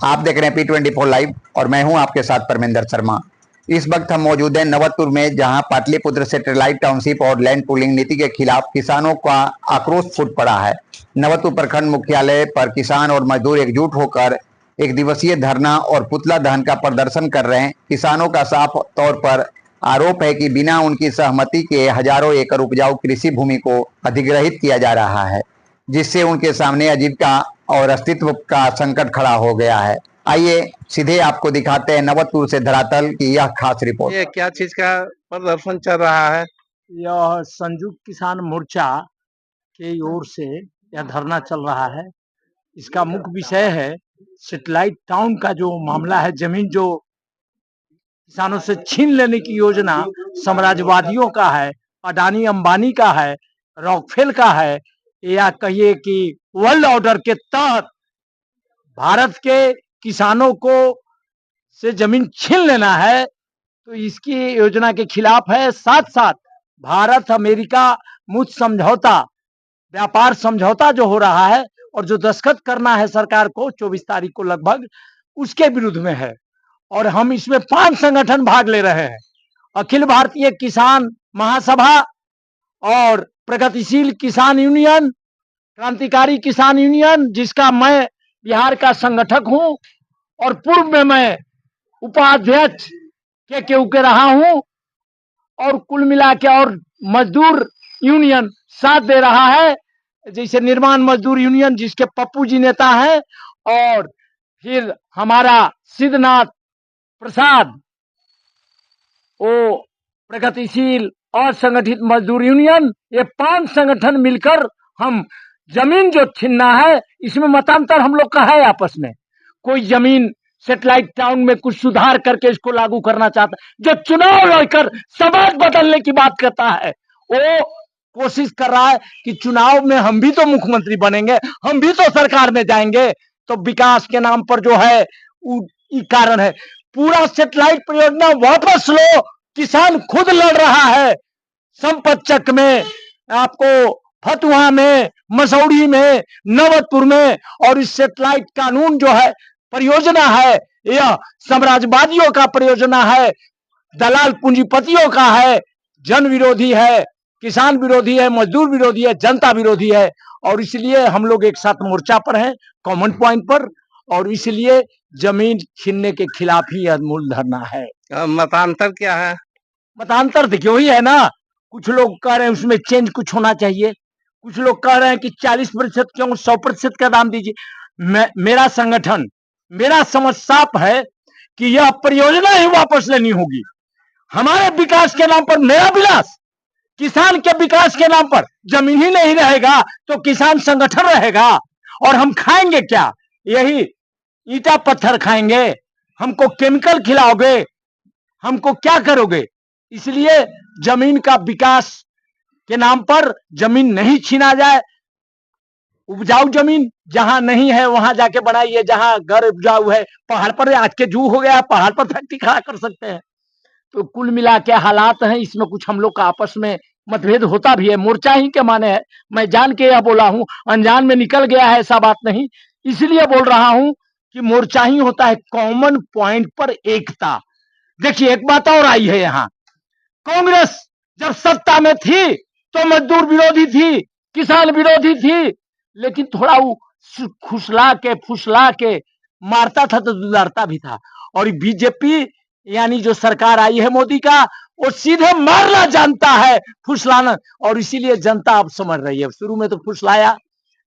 आप देख रहे हैं P24 लाइव और मैं हूं आपके साथ परमेंद्र शर्मा। इस वक्त हम मौजूद हैं नवतपुर में, जहां पाटलिपुत्र सैटेलाइट टाउनशिप और लैंड पूलिंग नीति के खिलाफ किसानों का आक्रोश फूट पड़ा है। नवतपुर प्रखंड मुख्यालय पर किसान और मजदूर एकजुट होकर एक दिवसीय धरना और पुतला दहन का प्रदर्शन कर रहे हैं। किसानों का साफ तौर पर आरोप है कि बिना उनकी सहमति के हजारों एकड़ उपजाऊ कृषि भूमि को अधिग्रहित किया जा रहा है, जिससे उनके सामने आजीविका और अस्तित्व का संकट खड़ा हो गया है। आइए सीधे आपको दिखाते हैं नवतपुर से धरातल की यह खास रिपोर्ट। ये क्या चीज का प्रदर्शन चल रहा है? यह संयुक्त किसान मोर्चा की ओर से यह धरना चल रहा है। इसका मुख्य विषय है सैटेलाइट टाउन का जो मामला है। जमीन जो किसानों से छीन लेने की योजना साम्राज्यवादियों का है, अडानी अंबानी का है, रॉकफेल का है, या कहिए कि वर्ल्ड ऑर्डर के तहत भारत के किसानों को से जमीन छीन लेना है, तो इसकी योजना के खिलाफ है। साथ साथ भारत अमेरिका मुक्त समझौता, व्यापार समझौता जो हो रहा है और जो दस्तखत करना है सरकार को 24 तारीख को लगभग, उसके विरुद्ध में है। और हम इसमें 5 संगठन भाग ले रहे हैं। अखिल भारतीय किसान महासभा और प्रगतिशील किसान यूनियन, क्रांतिकारी किसान यूनियन, जिसका मैं बिहार का संगठक हूं और पूर्व में मैं उपाध्यक्ष के रहा हूं, और कुल मिला के और मजदूर यूनियन साथ दे रहा है, जैसे निर्माण मजदूर यूनियन जिसके पप्पू जी नेता हैं, और फिर हमारा सिद्धनाथ प्रसाद, वो प्रगतिशील और संगठित मजदूर यूनियन, ये 5 संगठन मिलकर हम जमीन जो छीनना है, इसमें मतांतर हम लोग का है आपस में। कोई जमीन सैटेलाइट टाउन में कुछ सुधार करके इसको लागू करना चाहता है, जो चुनाव लड़कर समाज बदलने की बात करता है, वो कोशिश कर रहा है कि चुनाव में हम भी तो मुख्यमंत्री बनेंगे, हम भी तो सरकार में जाएंगे, तो विकास के नाम पर जो है कारण है। पूरा सैटेलाइट परियोजना वापस लो, किसान खुद लड़ रहा है संपतचक में, आपको फतुहा में, मसौड़ी में, नवतपुर में। और इस सैटेलाइट कानून जो है, परियोजना है, यह साम्राज्यवादियों का परियोजना है, दलाल पूंजीपतियों का है, जन विरोधी है, किसान विरोधी है, मजदूर विरोधी है, जनता विरोधी है। और इसलिए हम लोग एक साथ मोर्चा पर हैं, कॉमन पॉइंट पर, और इसलिए जमीन छीनने के खिलाफ ही यह मूल धरना है। मतांतर क्या है? मतांतर देखिए वही है ना, कुछ लोग कह रहे हैं उसमें चेंज कुछ होना चाहिए, कुछ लोग कह रहे हैं कि 40% क्यों 100% का दाम दीजिए। मेरा संगठन, मेरा समझ साफ है कि यह परियोजना ही वापस लेनी होगी। हमारे विकास के नाम पर मेरा विलास, किसान के विकास के नाम पर जमीन ही नहीं रहेगा तो किसान संगठन रहेगा, और हम खाएंगे क्या? यही ईटा पत्थर खाएंगे। हमको केमिकल खिलाओगे, हमको क्या करोगे? इसलिए जमीन का विकास के नाम पर जमीन नहीं छीना जाए। उपजाऊ जमीन जहां नहीं है वहां जाके बनाइए, जहां घर उपजाऊ है। पहाड़ पर आज के जू हो गया, पहाड़ पर फैक्ट्री खड़ा कर सकते हैं। तो कुल मिला के हालात हैं, इसमें कुछ हम लोग का आपस में मतभेद होता भी है। मोर्चा ही के माने है, मैं जान के यह बोला हूं, अनजान में निकल गया है, ऐसा बात नहीं। इसलिए बोल रहा हूं कि मोर्चा ही होता है कॉमन पॉइंट पर एकता। देखिए एक बात और आई है यहाँ, कांग्रेस जब सत्ता में थी तो मजदूर विरोधी थी, किसान विरोधी थी, लेकिन थोड़ा वो खुशला के फुसला के मारता था तो दुलारता भी था। और बीजेपी यानी जो सरकार आई है मोदी का, वो सीधे मारना जानता है, फुसलाना। और इसीलिए जनता अब समझ रही है। शुरू में तो फुसलाया,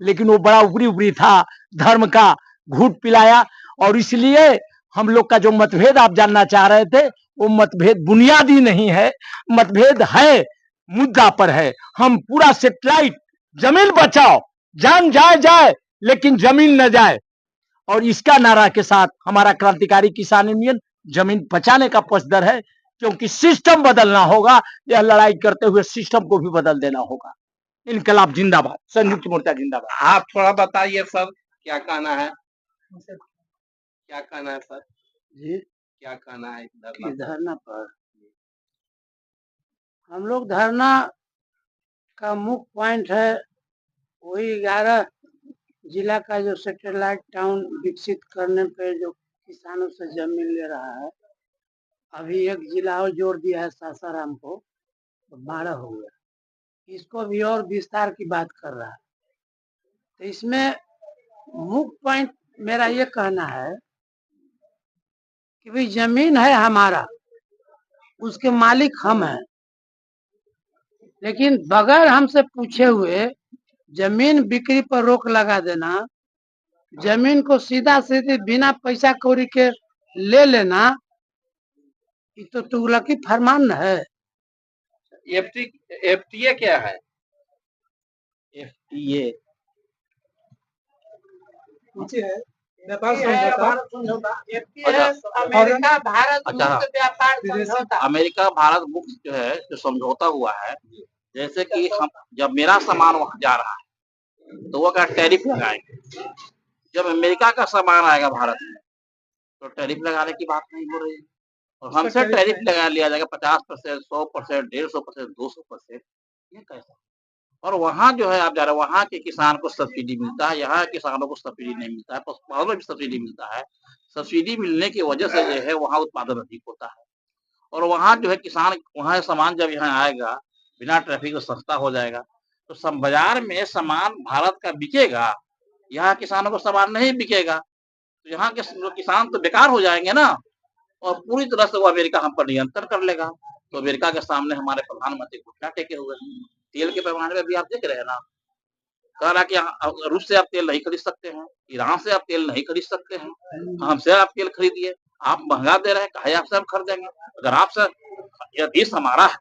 लेकिन वो बड़ा ऊपरी ऊपरी था, धर्म का घूट पिलाया। और इसलिए हम लोग का जो मतभेद आप जानना चाह रहे थे, वो मतभेद बुनियादी नहीं है, मतभेद है मुद्दा पर है। हम पूरा सैटेलाइट जमीन बचाओ, जान जाए जाए लेकिन जमीन न जाए, और इसका नारा के साथ हमारा क्रांतिकारी किसान यूनियन जमीन बचाने का पक्षधर है। क्योंकि सिस्टम बदलना होगा, यह लड़ाई करते हुए सिस्टम को भी बदल देना होगा। इनकलाब जिंदाबाद, संयुक्त मोर्चा जिंदाबाद। आप थोड़ा बताइए सर, क्या कहना है? क्या कहना है सर जी? क्या कहना है धरना पर? हम लोग धरना का मुख्य पॉइंट है वही 11 जिला का जो सैटेलाइट टाउन विकसित करने पे जो किसानों से जमीन ले रहा है, अभी एक जिला और जोड़ दिया है सासाराम को, तो 12 हो गया। इसको भी और विस्तार की बात कर रहा है। तो इसमें मुख्य पॉइंट मेरा ये कहना है कि भाई जमीन है हमारा, उसके मालिक हम हैं, लेकिन बगैर हमसे पूछे हुए जमीन बिक्री पर रोक लगा देना, जमीन को सीधा सीधे बिना पैसा कौड़ी के ले लेना, ये तो तुगलकी फरमान न है। एफटीए क्या है? ये व्यापार समझौता अमेरिका भारत अच्छा। मुक्त व्यापार समझौता। अमेरिका भारत मुक्त जो है जो समझौता हुआ है, जैसे कि हम जब मेरा सामान वहां जा रहा है तो वो क्या टैरिफ लगाएंगे। जब अमेरिका का सामान आएगा भारत में तो टैरिफ लगाने की बात नहीं हो रही है, और हमसे टैरिफ लगा लिया जाएगा 50%, 100%, 150%, 200%। ये कैसा? और वहाँ जो है आप जा रहे हैं, वहाँ के किसान को सब्सिडी मिलता है, यहाँ किसानों को सब्सिडी नहीं मिलता है। पशुपालन में भी सब्सिडी मिलता है। सब्सिडी मिलने की वजह से जो है वहाँ उत्पादन अधिक होता है, और वहाँ जो है किसान वहाँ सामान जब यहाँ आएगा बिना ट्रैफिक सस्ता हो जाएगा, तो सब बाजार में सामान भारत का बिकेगा, यहाँ किसानों को सामान नहीं बिकेगा, तो यहाँ के किसान तो बेकार हो जाएंगे ना, और पूरी तरह से वो अमेरिका हम पर नियंत्रण कर लेगा। तो अमेरिका के सामने हमारे प्रधानमंत्री घुटना टेके हुए हैं। तेल के पैमाने में भी आप देख रहे हैं ना, कह रहा कि रूस से आप तेल नहीं खरीद सकते हैं, ईरान से आप तेल नहीं खरीद सकते हैं, हमसे आप तेल खरीदिए, आप महंगा दे रहे हैं, कहे आपसे हम खरीदेंगे। अगर आपसे यह देश हमारा है,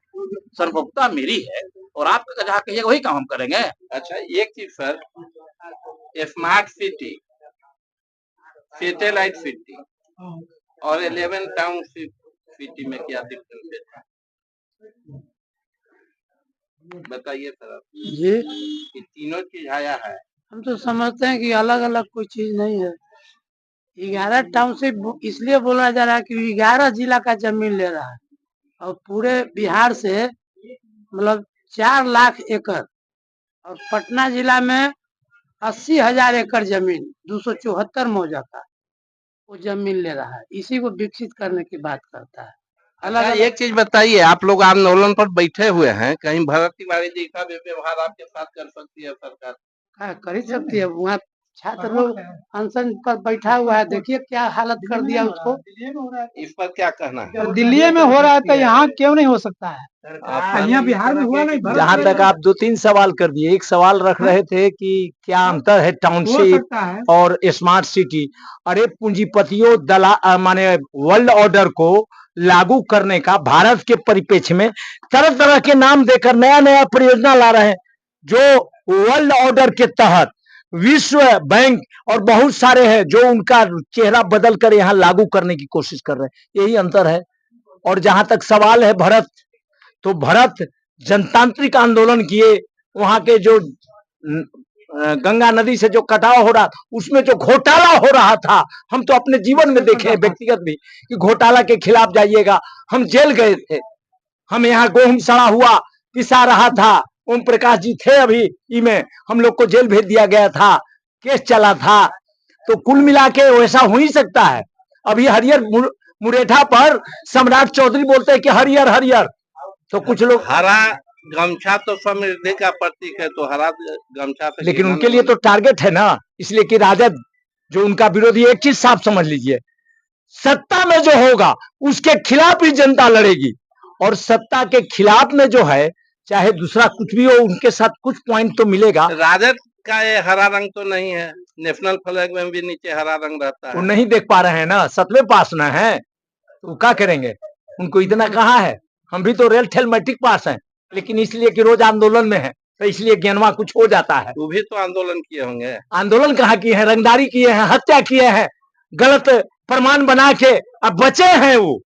सार्वभौमिकता मेरी है, और आप जहाँ कहिए वही काम हम करेंगे। अच्छा, एक चीज sir, smart city, satellite city और 11 टाउनशिप सिटी में क्या डिफरेंस है, बताइए सर। जी, ये तीनों चीज आया है। हम तो समझते हैं कि अलग अलग कोई चीज नहीं है। 11 टाउनशिप इसलिए बोला जा रहा है कि 11 जिला का जमीन ले रहा है, और पूरे बिहार से मतलब 4 लाख एकड़, और पटना जिला में 80,000 एकड़ जमीन 274 मौजा का वो जमीन ले रहा है। इसी को विकसित करने की बात करता है। अलग एक चीज बताइए, आप लोग आंदोलन पर बैठे हुए हैं, कहीं भरत तिवारी जी का भी व्यवहार आपके साथ कर सकती है सरकार? कर ही सकती है। वहाँ छात्र लोग अनशन पर बैठा हुआ है, देखिए क्या हालत कर दिया उसको। इस पर क्या कहना है? दिल्ली में हो रहा है तो यहाँ क्यों नहीं हो सकता है? यहाँ बिहार में हुआ नहीं। जहाँ तक आप 2-3 सवाल कर दिए, एक सवाल रख रहे थे कि क्या अंतर है टाउनशिप और स्मार्ट सिटी। अरे पूंजीपतियों माने वर्ल्ड ऑर्डर को लागू करने का भारत के परिप्रेक्ष्य में तरह तरह के नाम देकर नया नया परियोजना ला रहे हैं, जो वर्ल्ड ऑर्डर के तहत विश्व बैंक और बहुत सारे हैं जो उनका चेहरा बदल कर यहाँ लागू करने की कोशिश कर रहे हैं। यही अंतर है। और जहां तक सवाल है भरत, तो भरत जनतांत्रिक आंदोलन किए, वहां के जो गंगा नदी से जो कटाव हो रहा था उसमें जो घोटाला हो रहा था, हम तो अपने जीवन में देखे हैं व्यक्तिगत भी कि घोटाला के खिलाफ जाइएगा। हम जेल गए थे, हम यहाँ गेहूं सड़ा हुआ पिसा रहा था, ओम प्रकाश जी थे अभी में, हम लोग को जेल भेज दिया गया था, केस चला था। तो कुल मिला के वैसा हो ही सकता है। अभी हरियर मुरेठा पर सम्राट चौधरी बोलते हैं कि हरियर हरियर, तो कुछ लोग हरा गमछा तो समृद्धि का प्रतीक है, तो हरा गमछा पे, लेकिन उनके लिए तो टारगेट है ना, इसलिए कि राजद जो उनका विरोधी, एक चीज साफ समझ लीजिए, सत्ता में जो होगा उसके खिलाफ ही जनता लड़ेगी, और सत्ता के खिलाफ में जो है चाहे दूसरा कुछ भी हो उनके साथ कुछ पॉइंट तो मिलेगा। राजद का ये हरा रंग तो नहीं है, नेशनल फ्लैग में भी नीचे हरा रंग रहता है। वो नहीं देख पा रहे हैं ना, 7वें पास ना है तो क्या करेंगे, उनको इतना कहाँ है। हम भी तो रेल ठेल मैट्रिक पास हैं, लेकिन इसलिए कि रोज आंदोलन में है तो इसलिए ज्ञानवा कुछ हो जाता है। वो भी तो आंदोलन किए होंगे। आंदोलन कहाँ किए हैं, रंगदारी किए हैं, हत्या किए हैं, गलत प्रमाण बना के अब बचे हैं। वो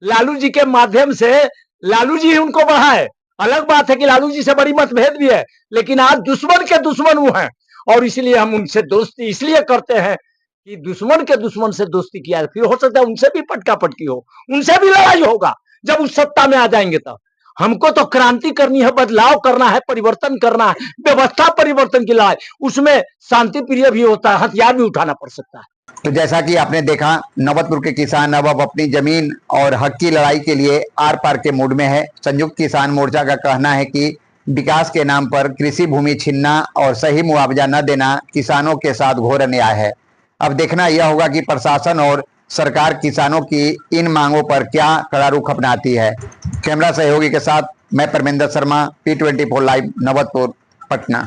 लालू जी के माध्यम से, लालू जी ही उनको बढ़ाए। अलग बात है कि लालू जी से बड़ी मतभेद भी है, लेकिन आज दुश्मन के दुश्मन वो हैं, और इसलिए हम उनसे दोस्ती इसलिए करते हैं कि दुश्मन के दुश्मन से दोस्ती किया है, फिर हो सकता है उनसे भी पटका पटकी हो, उनसे भी लड़ाई होगा जब उस सत्ता में आ जाएंगे तब। हमको तो क्रांति करनी है, बदलाव करना है, परिवर्तन करना है, व्यवस्था परिवर्तन की लाए। उसमें शांति प्रिय भी होता है, हथियार भी उठाना पड़ सकता है। तो जैसा कि आपने देखा, नवतपुर के किसान अब अपनी जमीन और हक की लड़ाई के लिए आर पार के मूड में है। संयुक्त किसान मोर्चा का कहना है कि विकास के नाम पर कृषि भूमि छीनना और सही मुआवजा न देना किसानों के साथ घोर अन्याय है। अब देखना यह होगा कि प्रशासन और सरकार किसानों की इन मांगों पर क्या कड़ा रुख अपनाती है। कैमरा सहयोगी के साथ मैं परमेंद्र शर्मा, P24 लाइव, नवतपुर, पटना।